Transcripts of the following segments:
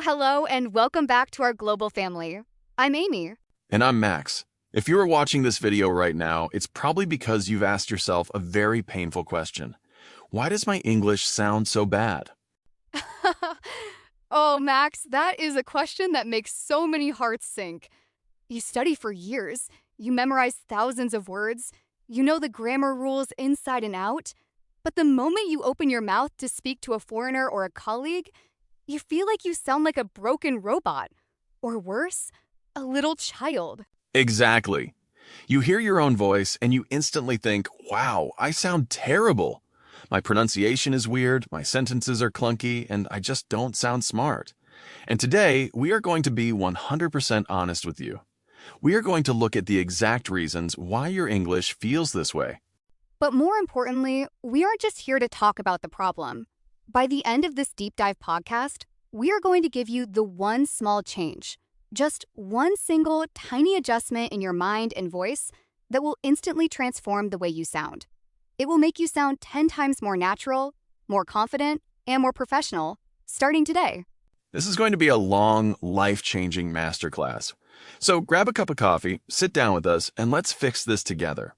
Hello, and welcome back to our global family. I'm Amy. And I'm Max. If you are watching this video right now, it's probably because you've asked yourself a very painful question. Why does my English sound so bad? Oh, Max, that is a question that makes so many hearts sink. You study for years, you memorize thousands of words, you know the grammar rules inside and out, but the moment you open your mouth to speak to a foreigner or a colleague, you feel like you sound like a broken robot. Or worse, a little child. Exactly. You hear your own voice and you instantly think, wow, I sound terrible. My pronunciation is weird, my sentences are clunky, and I just don't sound smart. And today, we are going to be 100% honest with you. We are going to look at the exact reasons why your English feels this way. But more importantly, we aren't just here to talk about the problem. By the end of this deep dive podcast, we are going to give you the one small change, just one single tiny adjustment in your mind and voice that will instantly transform the way you sound. It will make you sound 10 times more natural, more confident, and more professional, starting today. This is going to be a long, life-changing masterclass. So grab a cup of coffee, sit down with us, and let's fix this together.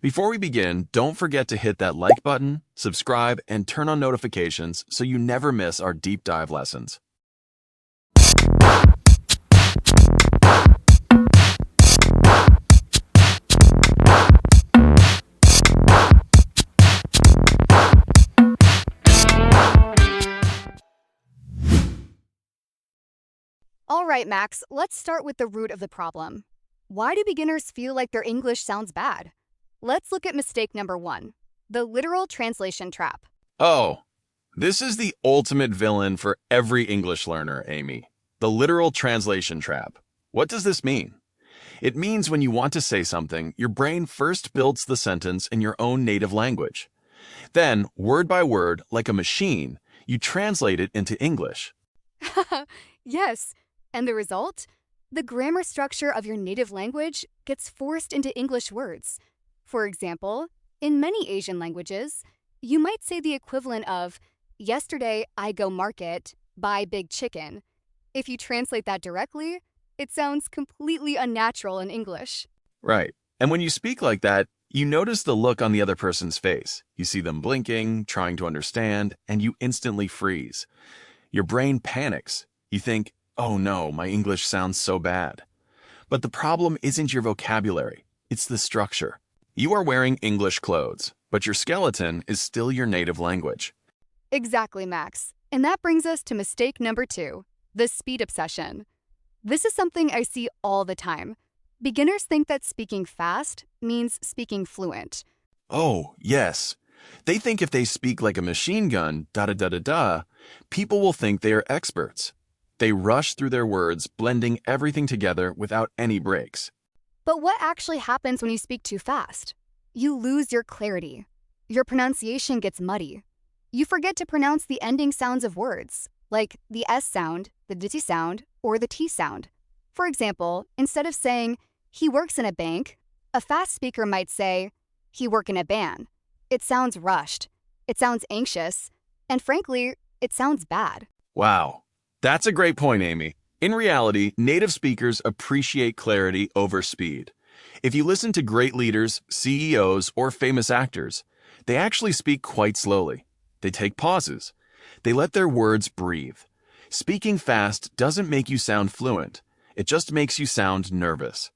Before we begin, don't forget to hit that like button, subscribe, and turn on notifications so you never miss our deep dive lessons. All right, Max, let's start with the root of the problem. Why do beginners feel like their English sounds bad? Let's look at mistake number 1, the literal translation trap. Oh, this is the ultimate villain for every English learner, Amy. The literal translation trap. What does this mean? It means when you want to say something, your brain first builds the sentence in your own native language. Then, word by word, like a machine, you translate it into English. Yes, and the result? The grammar structure of your native language gets forced into English words. For example, in many Asian languages, you might say the equivalent of, yesterday I go market, buy big chicken. If you translate that directly, it sounds completely unnatural in English. Right. And when you speak like that, you notice the look on the other person's face. You see them blinking, trying to understand, and you instantly freeze. Your brain panics. You think, oh no, my English sounds so bad. But the problem isn't your vocabulary, it's the structure. You are wearing English clothes, but your skeleton is still your native language. Exactly, Max. And that brings us to mistake number 2, the speed obsession. This is something I see all the time. Beginners think that speaking fast means speaking fluent. Oh, yes. They think if they speak like a machine gun, da-da-da-da-da, people will think they are experts. They rush through their words, blending everything together without any breaks. But what actually happens when you speak too fast? You lose your clarity. Your pronunciation gets muddy. You forget to pronounce the ending sounds of words, like the S sound, the D sound, or the T sound. For example, instead of saying, he works in a bank, a fast speaker might say, he work in a band. It sounds rushed. It sounds anxious. And frankly, it sounds bad. Wow. That's a great point, Amy. In reality, native speakers appreciate clarity over speed. If you listen to great leaders, CEOs, or famous actors, they actually speak quite slowly. They take pauses. They let their words breathe. Speaking fast doesn't make you sound fluent. It just makes you sound nervous.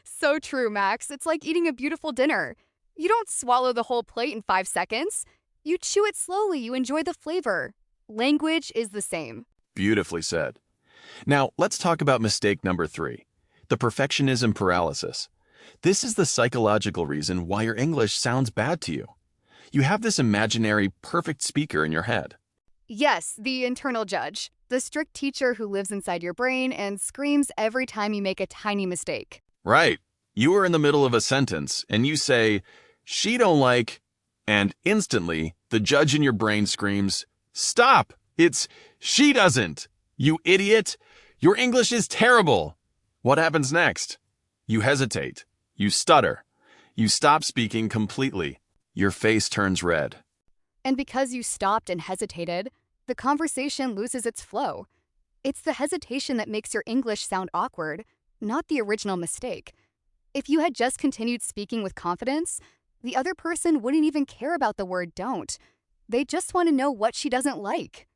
So true, Max. It's like eating a beautiful dinner. You don't swallow the whole plate in 5 seconds. You chew it slowly. You enjoy the flavor. Language is the same. Beautifully said. Now, let's talk about mistake number 3, the perfectionism paralysis. This is the psychological reason why your English sounds bad to you. You have this imaginary perfect speaker in your head. Yes, the internal judge, the strict teacher who lives inside your brain and screams every time you make a tiny mistake. Right. You are in the middle of a sentence and you say, she don't like, and instantly the judge in your brain screams, stop! It's she doesn't! You idiot! Your English is terrible! What happens next? You hesitate. You stutter. You stop speaking completely. Your face turns red. And because you stopped and hesitated, the conversation loses its flow. It's the hesitation that makes your English sound awkward, not the original mistake. If you had just continued speaking with confidence, the other person wouldn't even care about the word don't. They just want to know what she doesn't like.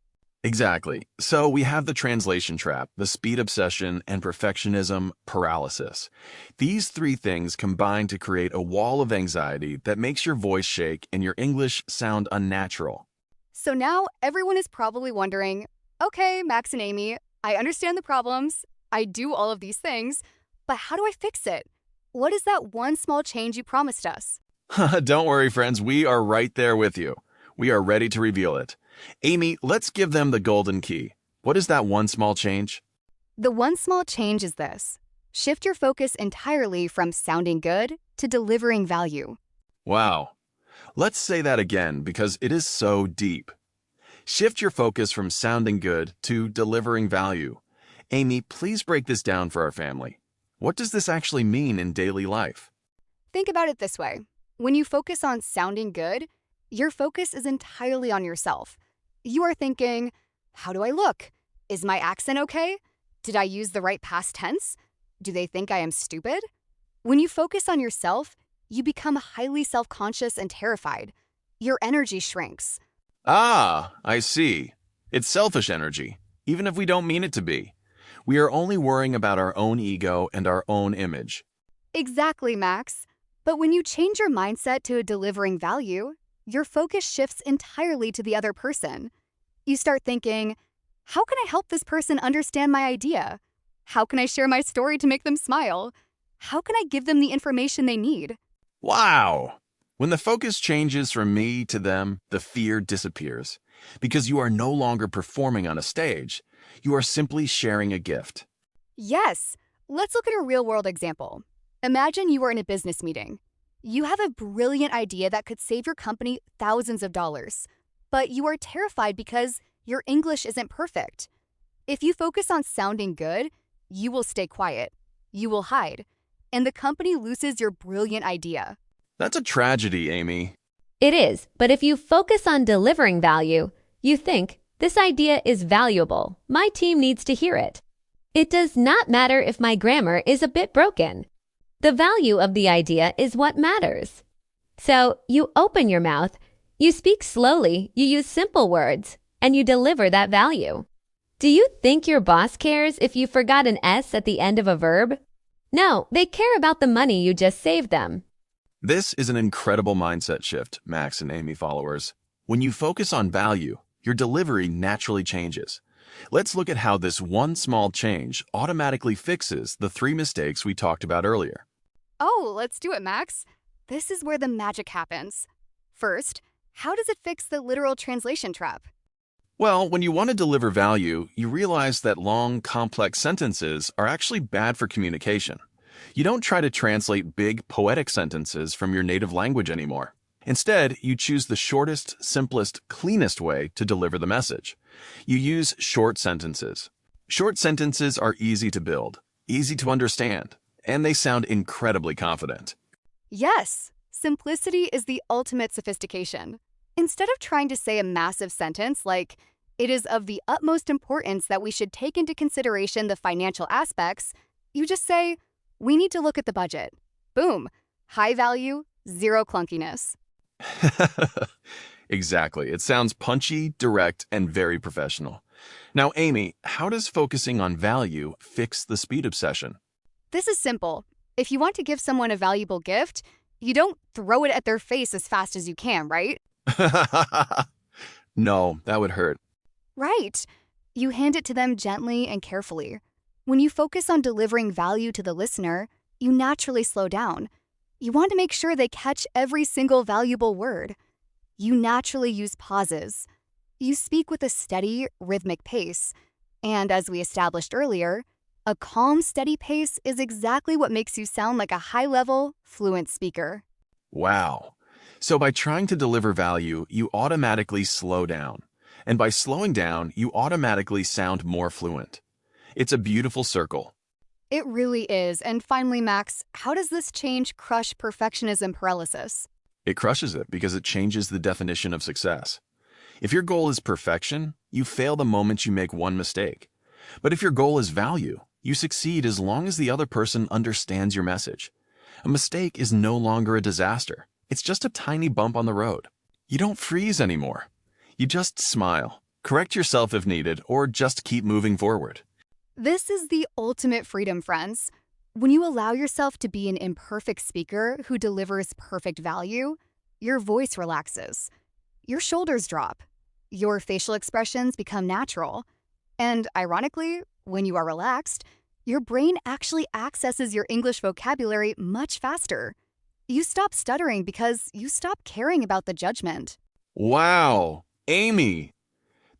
Exactly. So we have the translation trap, the speed obsession, and perfectionism paralysis. These three things combine to create a wall of anxiety that makes your voice shake and your English sound unnatural. So now everyone is probably wondering, okay, Max and Amy, I understand the problems. I do all of these things, but how do I fix it? What is that one small change you promised us? Don't worry, friends. We are right there with you. We are ready to reveal it. Amy, let's give them the golden key. What is that one small change? The one small change is this: shift your focus entirely from sounding good to delivering value. Wow. Let's say that again because it is so deep. Shift your focus from sounding good to delivering value. Amy, please break this down for our family. What does this actually mean in daily life? Think about it this way. When you focus on sounding good, your focus is entirely on yourself. You are thinking, how do I look? Is my accent okay? Did I use the right past tense? Do they think I am stupid? When you focus on yourself, you become highly self-conscious and terrified. Your energy shrinks. Ah, I see. It's selfish energy, even if we don't mean it to be. We are only worrying about our own ego and our own image. Exactly, Max. But when you change your mindset to delivering value, your focus shifts entirely to the other person. You start thinking, how can I help this person understand my idea? How can I share my story to make them smile? How can I give them the information they need? Wow! When the focus changes from me to them, the fear disappears. Because you are no longer performing on a stage. You are simply sharing a gift. Yes. Let's look at a real-world example. Imagine you are in a business meeting. You have a brilliant idea that could save your company thousands of dollars, but you are terrified because your English isn't perfect. If you focus on sounding good, you will stay quiet, you will hide, and the company loses your brilliant idea. That's a tragedy, Amy. It is, but if you focus on delivering value, you think, this idea is valuable. My team needs to hear it. It does not matter if my grammar is a bit broken. The value of the idea is what matters. So you open your mouth, you speak slowly, you use simple words, and you deliver that value. Do you think your boss cares if you forgot an S at the end of a verb? No, they care about the money you just saved them. This is an incredible mindset shift, Max and Amy followers. When you focus on value, your delivery naturally changes. Let's look at how this one small change automatically fixes the three mistakes we talked about earlier. Oh, let's do it, Max. This is where the magic happens. First, how does it fix the literal translation trap? Well, when you want to deliver value, you realize that long, complex sentences are actually bad for communication. You don't try to translate big, poetic sentences from your native language anymore. Instead, you choose the shortest, simplest, cleanest way to deliver the message. You use short sentences. Short sentences are easy to build, easy to understand, and they sound incredibly confident. Yes, simplicity is the ultimate sophistication. Instead of trying to say a massive sentence like, it is of the utmost importance that we should take into consideration the financial aspects, you just say, we need to look at the budget. Boom. High value, zero clunkiness. Exactly. It sounds punchy, direct, and very professional. Now, Amy, how does focusing on value fix the speed obsession? This is simple. If you want to give someone a valuable gift, you don't throw it at their face as fast as you can, right? No, that would hurt. Right. You hand it to them gently and carefully. When you focus on delivering value to the listener, you naturally slow down. You want to make sure they catch every single valuable word. You naturally use pauses. You speak with a steady, rhythmic pace. And as we established earlier, a calm, steady pace is exactly what makes you sound like a high-level, fluent speaker. Wow. So by trying to deliver value, you automatically slow down. And by slowing down, you automatically sound more fluent. It's a beautiful circle. It really is. And finally, Max, how does this change crush perfectionism paralysis? It crushes it because it changes the definition of success. If your goal is perfection, you fail the moment you make one mistake. But if your goal is value, you succeed as long as the other person understands your message. A mistake is no longer a disaster. It's just a tiny bump on the road. You don't freeze anymore. You just smile, correct yourself if needed, or just keep moving forward. This is the ultimate freedom, friends. When you allow yourself to be an imperfect speaker who delivers perfect value, your voice relaxes, your shoulders drop, your facial expressions become natural, and ironically, when you are relaxed, your brain actually accesses your English vocabulary much faster. You stop stuttering because you stop caring about the judgment. Wow, Amy!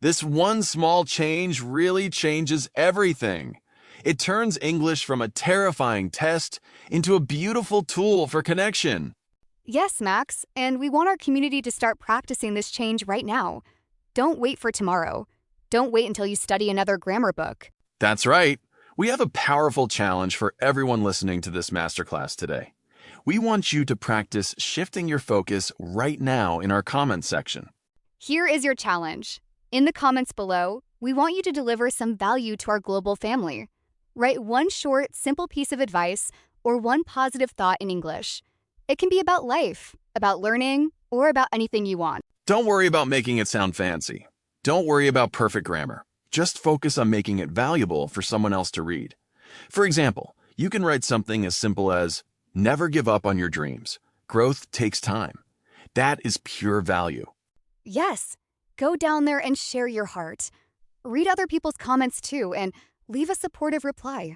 This one small change really changes everything. It turns English from a terrifying test into a beautiful tool for connection. Yes, Max, and we want our community to start practicing this change right now. Don't wait for tomorrow. Don't wait until you study another grammar book. That's right. We have a powerful challenge for everyone listening to this masterclass today. We want you to practice shifting your focus right now in our comments section. Here is your challenge. In the comments below, we want you to deliver some value to our global family. Write one short, simple piece of advice or one positive thought in English. It can be about life, about learning, or about anything you want. Don't worry about making it sound fancy. Don't worry about perfect grammar. Just focus on making it valuable for someone else to read. For example, you can write something as simple as, "Never give up on your dreams. Growth takes time." That is pure value. Yes, go down there and share your heart. Read other people's comments too and leave a supportive reply.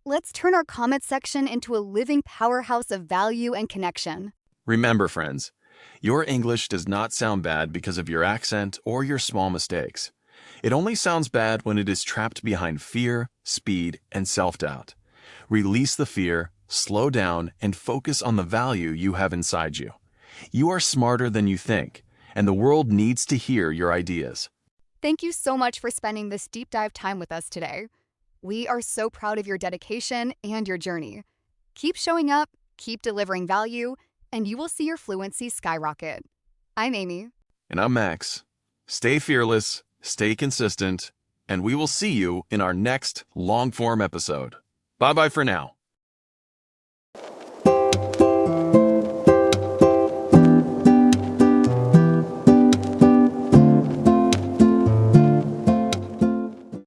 Let's turn our comment section into a living powerhouse of value and connection. Remember, friends, your English does not sound bad because of your accent or your small mistakes. It only sounds bad when it is trapped behind fear, speed, and self-doubt. Release the fear, slow down, and focus on the value you have inside you. You are smarter than you think, and the world needs to hear your ideas. Thank you so much for spending this deep dive time with us today. We are so proud of your dedication and your journey. Keep showing up, keep delivering value, and you will see your fluency skyrocket. I'm Amy. And I'm Max. Stay fearless, stay consistent, and we will see you in our next long-form episode. Bye-bye for now.